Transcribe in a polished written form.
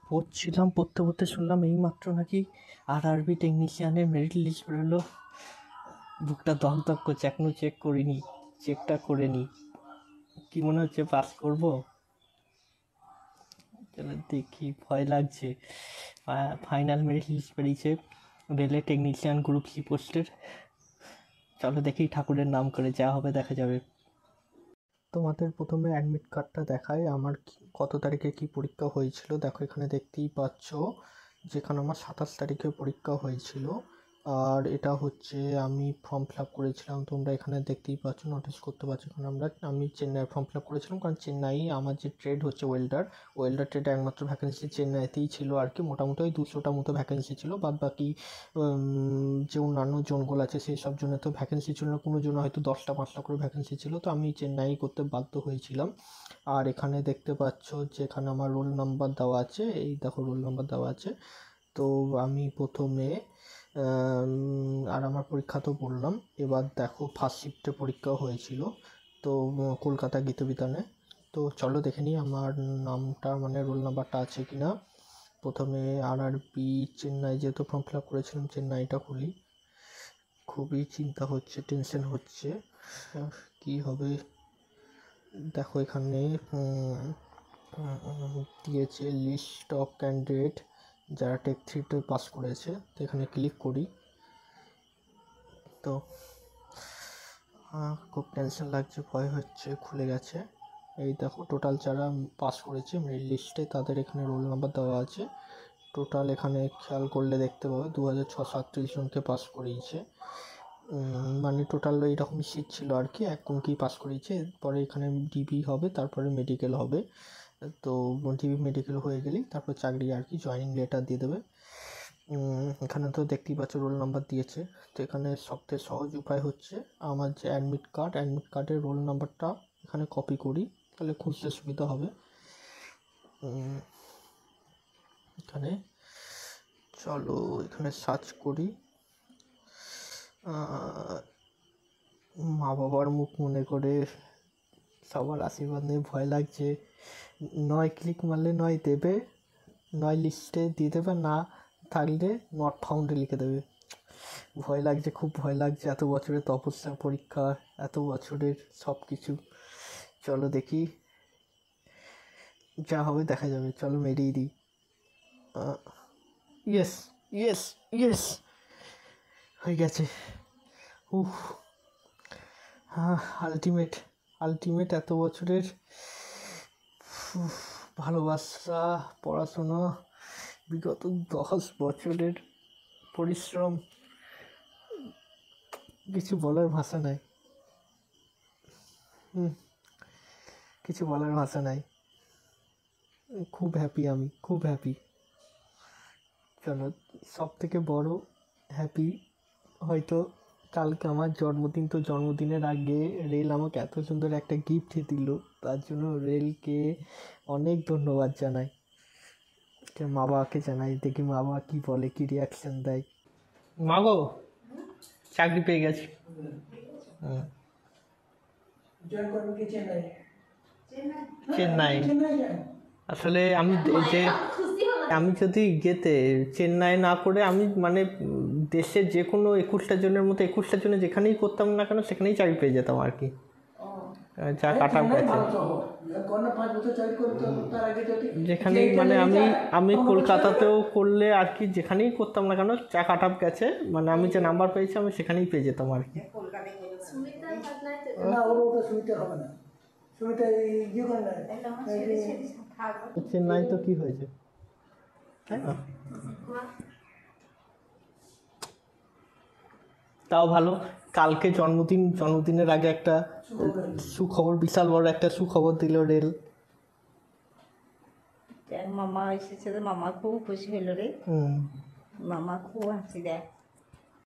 পড়ছিলাম, পড়তে পড়তে শুনলাম এইমাত্র নাকি আরআরবি টেকনিশিয়ানের মেরিট লিস্ট বেরোলো। বুকটা দক দক করছে, এখনও চেক করিনি, চেকটা করে নিই। কী মনে হচ্ছে, পাস করবো? চলো দেখি, ভয় লাগছে। ফাইনাল মেরিট লিস্ট বেরিয়েছে রেলে টেকনিশিয়ান গ্রুপ সি পোস্টের। চলো দেখি, ঠাকুরের নাম করে যা হবে দেখা যাবে। তোমাদের প্রথমে অ্যাডমিট কার্ডটা দেখায় আমার কত তারিখে কি পরীক্ষা হয়েছিল। দেখো এখানে দেখতেই পাচ্ছ যেখানে আমার 27 তারিখে পরীক্ষা হয়েছিল। আর এটা হচ্ছে আমি ফর্ম ফিল আপ করেছিলাম, তোমরা এখানে দেখতেই পাচ্ছ, নোটিস করতে পারছো। এখানে আমি চেন্নাইয়ের ফর্ম ফিল আপ করেছিলাম, কারণ চেন্নাই আমার যে ট্রেড হচ্ছে ওয়েল্ডার ট্রেডে একমাত্র ভ্যাকেন্সি চেন্নাইতেই ছিল আর কি। মোটামুটি ওই 200টা মতো ভ্যাকেন্সি ছিল, বাদ বাকি যে অন্যান্য জোনগুলো আছে সেই সব জন্য তো ভ্যাকেন্সি ছিল না, কোনো জন্য হয়তো 10টা 5টা করে ভ্যাকেন্সি ছিল, তো আমি চেন্নাই করতে বাধ্য হয়েছিলাম। আর এখানে দেখতে পাচ্ছ যে এখানে আমার রোল নাম্বার দেওয়া আছে, এই দেখো রোল নাম্বার দেওয়া আছে। তো আমি প্রথমে আর আমার পরীক্ষা তো বললাম, এবার দেখো ফার্স্ট শিফটে পরীক্ষা হয়েছিল তো কলকাতা গীতবিতানে। তো চলো দেখে নিই আমার নামটা মানে রোল নাম্বারটা আছে কি না। প্রথমে আরআরবি চেন্নাই, যেহেতু ফর্ম ফিল আপ করেছিলাম চেন্নাইটা খুলি। খুবই চিন্তা হচ্ছে, টেনশন হচ্ছে কি হবে। দেখো এখানে দিয়েছে লিস্ট অফ ক্যান্ডিডেট যারা টেক 3-তে পাস করেছে, তো এখানে ক্লিক করি। তো খুব টেনশন লাগছে, ভয় হচ্ছে। খুলে গেছে, এই দেখো টোটাল যারা পাস করেছে মেরিট লিস্টে তাদের এখানে রোল নাম্বার দেওয়া আছে। টোটাল এখানে খেয়াল করলে দেখতে পাবে 2637 জনকে পাস করিয়েছে। মানে টোটাল এইরকম সিট ছিল আর কি, এক কোনকেই পাস করিয়েছে। এরপরে এখানে ডিবি হবে, তারপরে মেডিকেল হবে। তো ডিবি মেডিকেল হয়ে গেলেই তারপর চাকরি আর কি, জয়েনিং লেটার দিয়ে দেবে। এখানে তো দেখতেই পাচ্ছ রোল নাম্বার দিয়েছে। তো এখানে সবথেকে সহজ উপায় হচ্ছে আমার যে অ্যাডমিট কার্ডের রোল নাম্বারটা এখানে কপি করি, তাহলে খুঁজতে সুবিধা হবে। এখানে চলো এখানে সার্চ করি। মা বাবার মুখ মনে করে সবার আশীর্বাদ নিয়ে ভয় লাগছে। নয় ক্লিক মারলে নয় দেবে, নয় লিস্টে দিয়ে দেবে, না থাকলে নট ফাউন্ডে লিখে দেবে। ভয় লাগছে, খুব ভয় লাগছে। এত বছরের তপস্যা, পরীক্ষা, এত বছরের সব কিছু। চলো দেখি, যা হবে দেখা যাবে। চলো মেরেই দিই। ইয়েস ইয়েস ইয়েস, হয়ে গেছে। উফ, আলটিমেট এত বছরের ভালোবাসা, পড়াশোনা, বিগত 10 বছরের পরিশ্রম, কিছু বলার ভাষা নাই। কিছু বলার ভাষা নাই। খুব হ্যাপি, আমি খুব হ্যাপি। চলো, সব থেকে বড় হ্যাপি হয়তো কালকে আমার জন্মদিন। তো জন্মদিনের আগে রেল আমাকে এত সুন্দর একটা গিফট দিল, তার জন্য রেলকে অনেক ধন্যবাদ জানাই। মা বাবাকে জানাই, দেখি মা বাবা কী বলে, কী রিয়াকশান দেয়। মা গো, চাকরি পেয়ে গেছি। চেন্নাই। আসলে আমি যদি চেন্নাই না করে আমি মানে দেশের যে কোনো 21টা জনের মতো 21টা জনে যেখানেই করতাম না কেন সেখানেই চাকরি পেয়ে যেতাম আর কি, যা কাটা গেছে। যেখানেই মানে আমি কলকাতাতেও করলে আর কি, যেখানেই করতাম না কেন চা কাট আপ গেছে, মানে আমি যে নাম্বার পেয়েছি আমি সেখানেই পেয়ে যেতাম আর কি। চেন্নাই তো কি হয়েছে, তাই না? তাও ভালো, কালকে জন্মদিনের আগে একটা সুখবর, বিশাল বড় একটা সুখবর দিল রেল। মামা এসেছে তো মামা খুব খুশি হলো রে। মামা খুব হাসি দেয়।